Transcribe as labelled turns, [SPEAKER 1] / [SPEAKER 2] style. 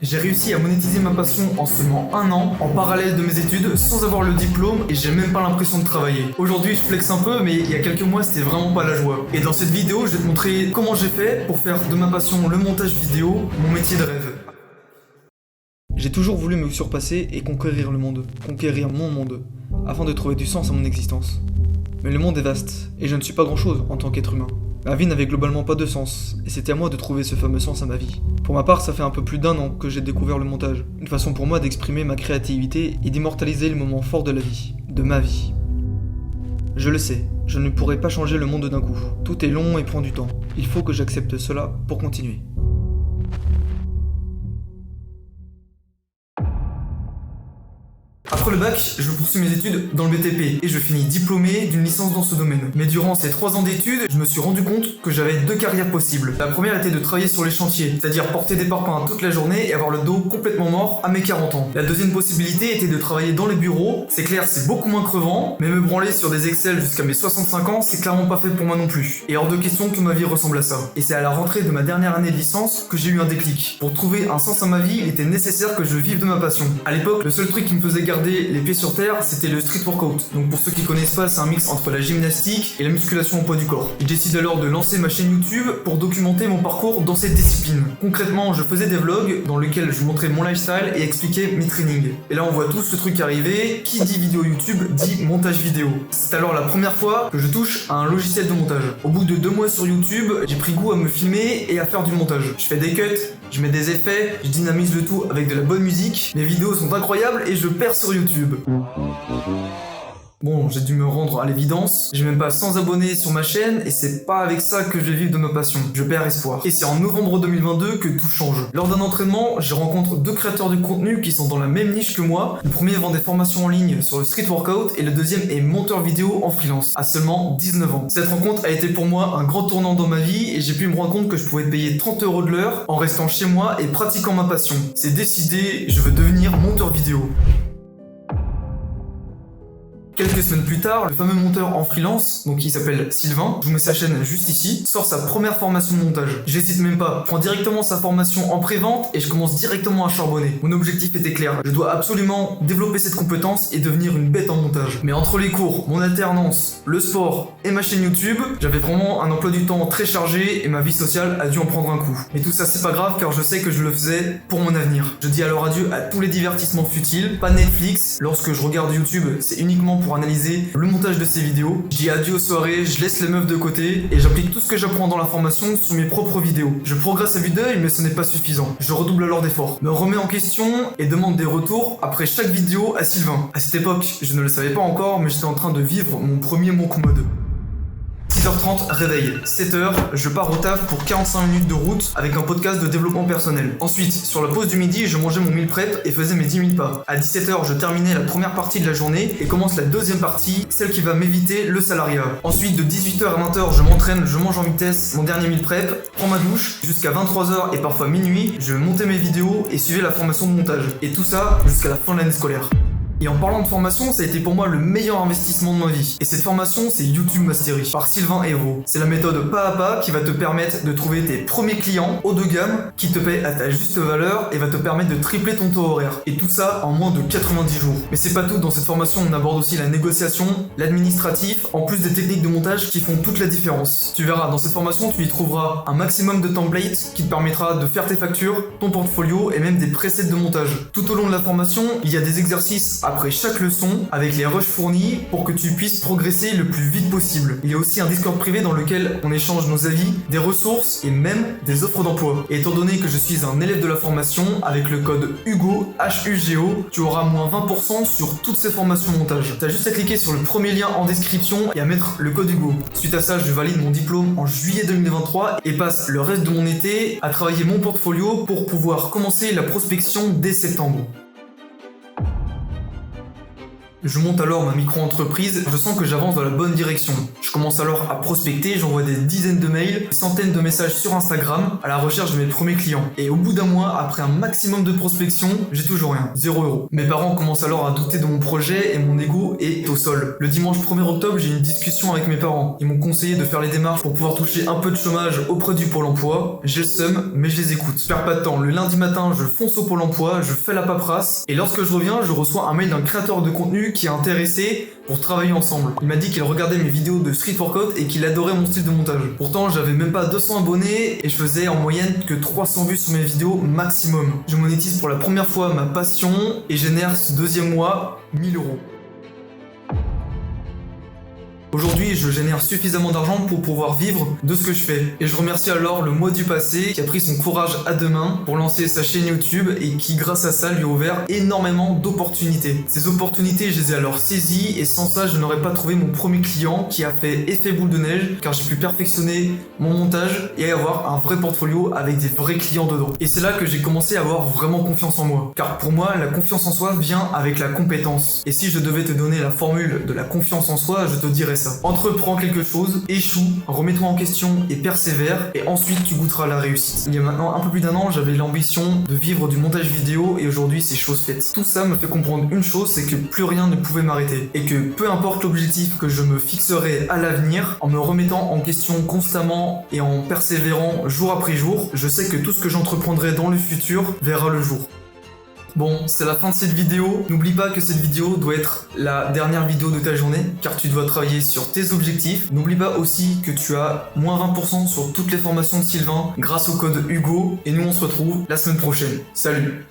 [SPEAKER 1] J'ai réussi à monétiser ma passion en seulement un an, en parallèle de mes études, sans avoir le diplôme et j'ai même pas l'impression de travailler. Aujourd'hui je flex un peu, mais il y a quelques mois c'était vraiment pas la joie. Et dans cette vidéo je vais te montrer comment j'ai fait pour faire de ma passion le montage vidéo mon métier de rêve. J'ai toujours voulu me surpasser et conquérir le monde, conquérir mon monde, afin de trouver du sens à mon existence. Mais le monde est vaste, et je ne suis pas grand chose en tant qu'être humain. Ma vie n'avait globalement pas de sens, et c'était à moi de trouver ce fameux sens à ma vie. Pour ma part, ça fait un peu plus d'1 an que j'ai découvert le montage, une façon pour moi d'exprimer ma créativité et d'immortaliser le moment fort de la vie, de ma vie. Je le sais, je ne pourrai pas changer le monde d'un coup. Tout est long et prend du temps. Il faut que j'accepte cela pour continuer. Après le bac, je poursuis mes études dans le BTP et je finis diplômé d'une licence dans ce domaine. Mais durant ces 3 ans d'études, je me suis rendu compte que j'avais 2 carrières possibles. La première était de travailler sur les chantiers, c'est-à-dire porter des parpaings toute la journée et avoir le dos complètement mort à mes 40 ans. La deuxième possibilité était de travailler dans les bureaux. C'est clair, c'est beaucoup moins crevant, mais me branler sur des Excel jusqu'à mes 65 ans, c'est clairement pas fait pour moi non plus. Et hors de question que ma vie ressemble à ça. Et c'est à la rentrée de ma dernière année de licence que j'ai eu un déclic. Pour trouver un sens à ma vie, il était nécessaire que je vive de ma passion. À l'époque, le seul truc qui me faisait garder les pieds sur terre, c'était le street workout. Donc pour ceux qui connaissent pas, c'est un mix entre la gymnastique et la musculation au poids du corps. Je décide alors de lancer ma chaîne YouTube pour documenter mon parcours dans cette discipline. Concrètement, je faisais des vlogs dans lesquels je montrais mon lifestyle et expliquais mes trainings. Et là on voit tous ce truc arriver, qui dit vidéo YouTube dit montage vidéo. C'est alors la première fois que je touche à un logiciel de montage. Au bout de 2 mois sur YouTube, j'ai pris goût à me filmer et à faire du montage. Je fais des cuts, je mets des effets, je dynamise le tout avec de la bonne musique. Mes vidéos sont incroyables et je perds sur YouTube. Bon, j'ai dû me rendre à l'évidence, j'ai même pas 100 abonnés sur ma chaîne et c'est pas avec ça que je vais vivre de ma passion. Je perds espoir. Et c'est en novembre 2022 que tout change. Lors d'un entraînement, je rencontre 2 créateurs de contenu qui sont dans la même niche que moi. Le premier vend des formations en ligne sur le street workout et le deuxième est monteur vidéo en freelance, à seulement 19 ans. Cette rencontre a été pour moi un grand tournant dans ma vie et j'ai pu me rendre compte que je pouvais payer 30 € de l'heure en restant chez moi et pratiquant ma passion. C'est décidé, je veux devenir monteur vidéo. Quelques semaines plus tard, le fameux monteur en freelance, donc il s'appelle Sylvain, je vous mets sa chaîne juste ici, sort sa première formation de montage. J'hésite même pas, je prends directement sa formation en pré-vente et je commence directement à charbonner. Mon objectif était clair, je dois absolument développer cette compétence et devenir une bête en montage. Mais entre les cours, mon alternance, le sport et ma chaîne YouTube, j'avais vraiment un emploi du temps très chargé et ma vie sociale a dû en prendre un coup. Mais tout ça c'est pas grave car je sais que je le faisais pour mon avenir. Je dis alors adieu à tous les divertissements futiles, pas Netflix, lorsque je regarde YouTube c'est uniquement pour analyser le montage de ces vidéos. Je dis adieu aux soirées, je laisse les meufs de côté et j'applique tout ce que j'apprends dans la formation sur mes propres vidéos. Je progresse à vue d'œil mais ce n'est pas suffisant. Je redouble alors d'efforts, me remets en question et demande des retours après chaque vidéo à Sylvain. À cette époque, je ne le savais pas encore mais j'étais en train de vivre mon premier monk mode. 6h30, réveil. 7h, je pars au taf pour 45 minutes de route avec un podcast de développement personnel. Ensuite, sur la pause du midi, je mangeais mon meal prep et faisais mes 10 000 pas. À 17h, je terminais la première partie de la journée et commence la deuxième partie, celle qui va m'éviter le salariat. Ensuite, de 18h à 20h, je m'entraîne, je mange en vitesse mon dernier meal prep, prends ma douche, jusqu'à 23h et parfois minuit, je montais mes vidéos et suivais la formation de montage. Et tout ça jusqu'à la fin de l'année scolaire. Et en parlant de formation, ça a été pour moi le meilleur investissement de ma vie. Et cette formation, c'est YouTube Mastery, par Sylvain Hérault. C'est la méthode pas à pas qui va te permettre de trouver tes premiers clients haut de gamme, qui te paient à ta juste valeur et va te permettre de tripler ton taux horaire. Et tout ça en moins de 90 jours. Mais c'est pas tout, dans cette formation, on aborde aussi la négociation, l'administratif, en plus des techniques de montage qui font toute la différence. Tu verras, dans cette formation, tu y trouveras un maximum de templates qui te permettra de faire tes factures, ton portfolio et même des presets de montage. Tout au long de la formation, il y a des exercices après chaque leçon, avec les rushs fournis, pour que tu puisses progresser le plus vite possible. Il y a aussi un Discord privé dans lequel on échange nos avis, des ressources et même des offres d'emploi. Et étant donné que je suis un élève de la formation, avec le code HUGO, H-U-G-O, tu auras moins 20% sur toutes ces formations montage. T'as juste à cliquer sur le premier lien en description et à mettre le code HUGO. Suite à ça, je valide mon diplôme en juillet 2023 et passe le reste de mon été à travailler mon portfolio pour pouvoir commencer la prospection dès septembre. Je monte alors ma micro-entreprise, je sens que j'avance dans la bonne direction. Je commence alors à prospecter, j'envoie des dizaines de mails, des centaines de messages sur Instagram à la recherche de mes premiers clients. Et au bout d'un mois, après un maximum de prospection, j'ai toujours rien, 0 €. Mes parents commencent alors à douter de mon projet et mon ego est au sol. Le dimanche 1er octobre, j'ai une discussion avec mes parents. Ils m'ont conseillé de faire les démarches pour pouvoir toucher un peu de chômage auprès du Pôle emploi. J'ai le seum, mais je les écoute. Je perds pas de temps. Le lundi matin, je fonce au Pôle emploi, je fais la paperasse et lorsque je reviens, je reçois un mail d'un créateur de contenu qui est intéressé pour travailler ensemble. Il m'a dit qu'il regardait mes vidéos de street workout et qu'il adorait mon style de montage. Pourtant, j'avais même pas 200 abonnés et je faisais en moyenne que 300 vues sur mes vidéos maximum. Je monétise pour la première fois ma passion et génère ce deuxième mois 1000 €. Aujourd'hui, je génère suffisamment d'argent pour pouvoir vivre de ce que je fais. Et je remercie alors le moi du passé qui a pris son courage à deux mains pour lancer sa chaîne YouTube et qui, grâce à ça, lui a ouvert énormément d'opportunités. Ces opportunités, je les ai alors saisies et sans ça, je n'aurais pas trouvé mon premier client qui a fait effet boule de neige car j'ai pu perfectionner mon montage et avoir un vrai portfolio avec des vrais clients dedans. Et c'est là que j'ai commencé à avoir vraiment confiance en moi. Car pour moi, la confiance en soi vient avec la compétence. Et si je devais te donner la formule de la confiance en soi, je te dirais ça. Entreprends quelque chose, échoue, remets-toi en question et persévère, et ensuite tu goûteras la réussite. Il y a maintenant un peu plus d'1 an, j'avais l'ambition de vivre du montage vidéo et aujourd'hui c'est chose faite. Tout ça me fait comprendre une chose, c'est que plus rien ne pouvait m'arrêter. Et que peu importe l'objectif que je me fixerai à l'avenir, en me remettant en question constamment et en persévérant jour après jour, je sais que tout ce que j'entreprendrai dans le futur verra le jour. Bon, c'est la fin de cette vidéo. N'oublie pas que cette vidéo doit être la dernière vidéo de ta journée, car tu dois travailler sur tes objectifs. N'oublie pas aussi que tu as moins 20% sur toutes les formations de Sylvain grâce au code Hugo. Et nous, on se retrouve la semaine prochaine. Salut!